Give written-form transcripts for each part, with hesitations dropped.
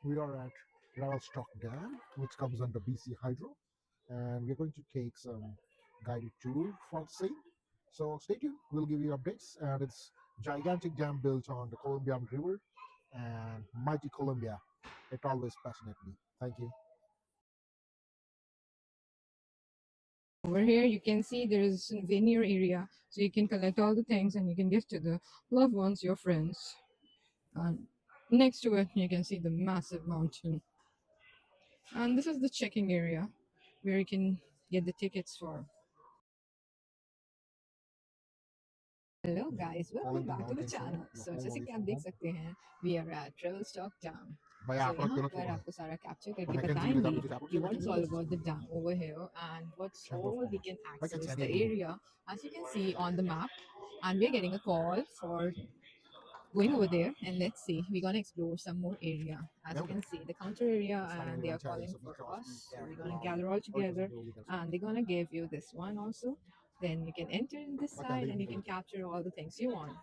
We are at Ravelstock Dam, which comes under BC Hydro, and we're going to take some guided tour for the same. So stay tuned. We'll give you updates, and it's gigantic dam built on the Columbian River and mighty Columbia. It always fascinates me. Thank you. Over here, you can see there is a souvenir area, so you can collect all the things and you can give to the loved ones, your friends. And next to it, you can see the massive mountain. And this is the checking area where you can get the tickets for. Hello guys, welcome Calling the back to the mountain show, channel. the So home जैसे away कि आप from देख home. सकते हैं we are at Travelstock Dam. Bhaiya, So आपका यहाँ गलत हो पर रहा है. आपको सारा कैप्चर करके मैं कैंसिल बताएंगे करता मुझे आप कि मैं what is कैंसिल all कर about सकता the dam over here and what's Chamber of all we Commerce. can भाई access कैंसिल the नहीं area. As you can see on the map, and we're getting a call for going over there, and let's see, we're gonna explore some more area. As मैं you हूं can see the counter area, It's funny and when they I'm are chatting, calling so we for cross, we us, so chat we're gonna around, gather all or it doesn't together, go with us. and they're gonna give you this one also. Then you can enter in this मैं कहता side he and नहीं you can गलत. capture all the things you want.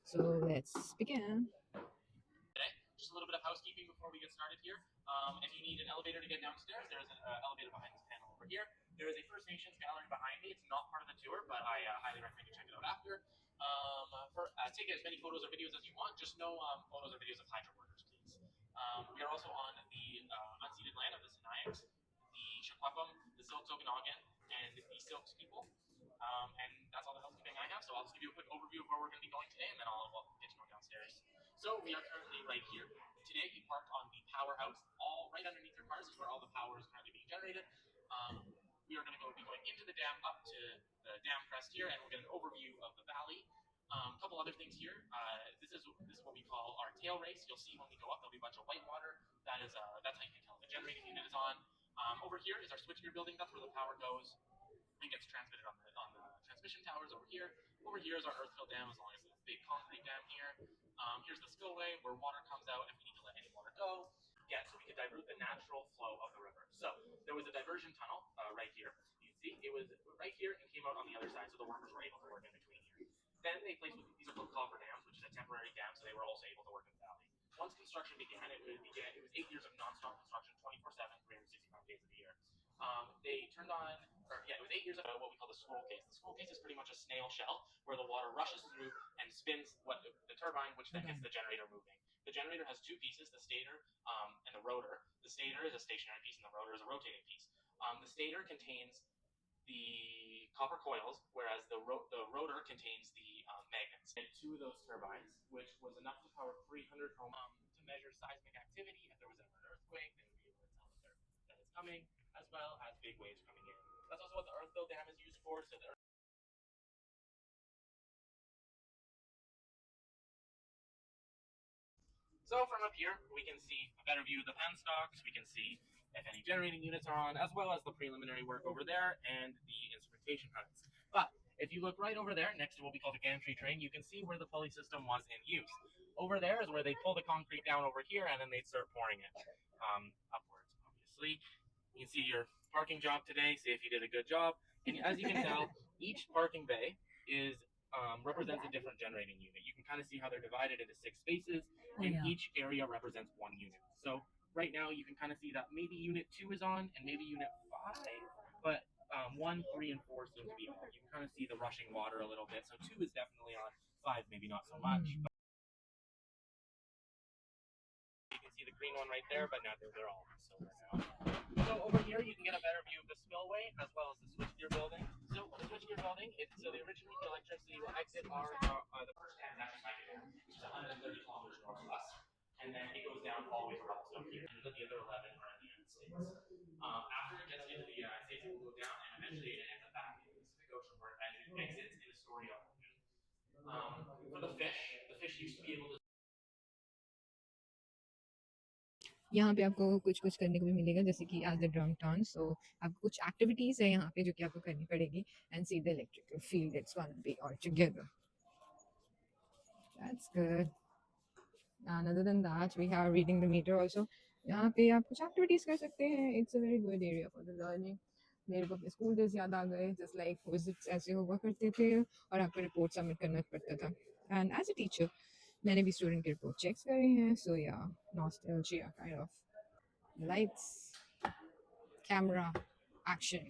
So let's begin. Today. Just a little bit of housekeeping before we get started here. If you need an elevator to get downstairs, there's an elevator behind this panel over here. There is a First Nations gallery behind me. It's not part of the tour, but I highly recommend you check it out after. Take as many photos or videos as you want. Just no photos or videos of hydro workers, please. We are also on the unceded land of the Sinayaks, the Shakwapam, the Silks Okanagan, and the Silks people. And that's all the housekeeping I have. So I'll just give you a quick overview of where we're going to be going today, and then I'll get to go downstairs. So we are currently right here. Today we parked on the powerhouse. All right underneath your cars is where all the power is currently being generated. We are going to be going into the dam up to the dam crest here, and we'll get an overview of the valley. A couple other things here. This is what we call our tail race. You'll see when we go up, there'll be a bunch of white water. That's how you can tell the generating unit is on. Over here is our switchgear building. That's where the power goes and gets transmitted on the transmission towers over here. Over here is our earthfill dam, as long as it's a big concrete dam here. Here's the spillway where water comes out if we need to let any water go. Yeah, so we could divert the natural flow of the river. So there was a diversion tunnel right here. You can see it was right here and came out on the other side, so the workers were able to work in between here. Then they placed these are called coffer dams, which is a temporary dam, so they were also able to work in the valley. Once construction began, it was 8 years of nonstop construction, 24/7, 365 days of the year. They turned on, or yeah, it was 8 years of what we call the scroll case. The scroll case is pretty much a snail shell where the water rushes through and spins the turbine, which then gets the generator moving. The generator has two pieces: the stator and the rotor. The stator is a stationary piece, and the rotor is a rotating piece. The stator contains the copper coils, whereas the rotor contains the magnets. And two of those turbines, which was enough to power 300 homes, to measure seismic activity. If there was ever an earthquake, they would be able to tell that it's coming, as well as big waves coming in. That's also what the earthfill dam is used for. So from up here, we can see a better view of the penstocks. We can see if any generating units are on, as well as the preliminary work over there and the instrumentation huts. But if you look right over there, next to what we call the gantry train, you can see where the pulley system was in use. Over there is where they pull the concrete down over here, and then they start pouring it upwards, obviously. You can see your parking job today, see if you did a good job. And as you can tell, each parking bay is represents a different generating unit. You can kind of see how they're divided into 6 spaces, and each area represents one unit. So right now, you can kind of see that maybe Unit 2 is on, and maybe Unit 5, but 1, 3, and 4 seem to be on. You can kind of see the rushing water a little bit. So 2 is definitely on, 5 maybe not so much. But you can see the green one right there, but now they're all silver now. So over here, you can get a better view of the spillway as well as the switchgear building. So the switchgear building, so the original electricity will exit the first dam which is 130 kilometers north of us, and then it goes down all the way to Rockstone here, and the other 11 are in the United States. After it gets into the United States, it will go down, and eventually it ends up back in the Pacific Ocean, where it exits in Astoria Ocean. For the fish used to be able to यहाँ पे आपको कुछ कुछ करने को भी मिलेगा, जैसे कि एज द ड्रम टर्न, सो आपको कुछ एक्टिविटीज़ है यहाँ पे जो कि आपको करनी पड़ेगी and see the electrical field it's gonna be all together. That's good. And other than that, we have reading the meter also. यहाँ पे आप कुछ एक्टिविटीज़ कर सकते हैं. It's a very good area for the learning. मेरे को अपने स्कूल डेज याद आ गए, जस्ट लाइक विजिट्स ऐसे हुआ करते थे और आपको रिपोर्ट सबमिट करना पड़ता था. एंड एज अ टीचर मैंने भी स्टूडेंट की रिपोर्ट चेक्स करे हैं, सो या nostalgia kind of. Lights, camera, action.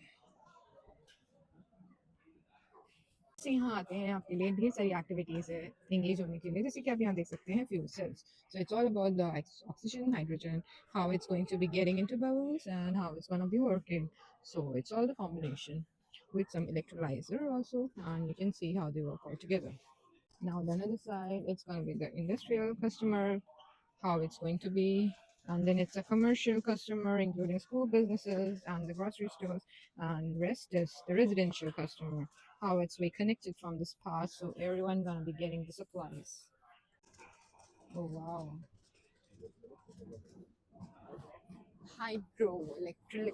से यहाँ आते हैं आपके लिए ढेर सारी एक्टिविटीज़ है एंगेज होने के लिए जैसे कि आप यहाँ देख सकते हैं fuel cells so it's all about the oxygen hydrogen how it's going to be getting into bubbles and how it's going to be working so it's all the combination with some electrolyzer also and you can see how they work all together now on the other side it's going to be the industrial customer how it's going to be and then it's a commercial customer including school businesses and the grocery stores and rest is the residential customer how it's we connected from this part so everyone gonna be getting the supplies oh wow hydroelectric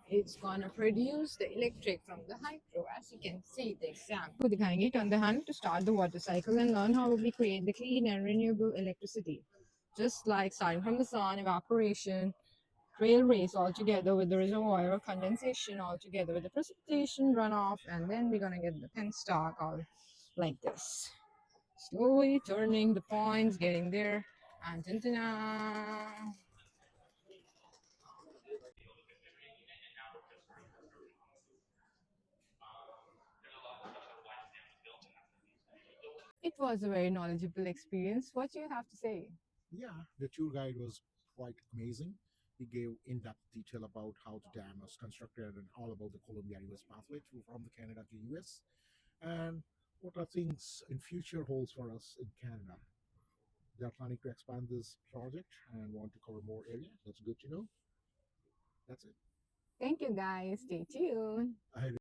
it's gonna produce the electric from the hydro as you can see the example दिखाएंगे turn the hand to start the water cycle and learn how we create the clean and renewable electricity just like starting from the sun evaporation trail race all together with the reservoir condensation all together with the precipitation runoff and then we're gonna get the penstock all like this slowly turning the points getting there and it was a very knowledgeable experience what do you have to say Yeah, the tour guide was quite amazing. He gave in-depth detail about how the dam was constructed and all about the Columbia-US pathway from the Canada to US, and what are things in future holds for us in Canada. They are planning to expand this project and want to cover more area. That's good to know. That's it. thank you guys stay tuned I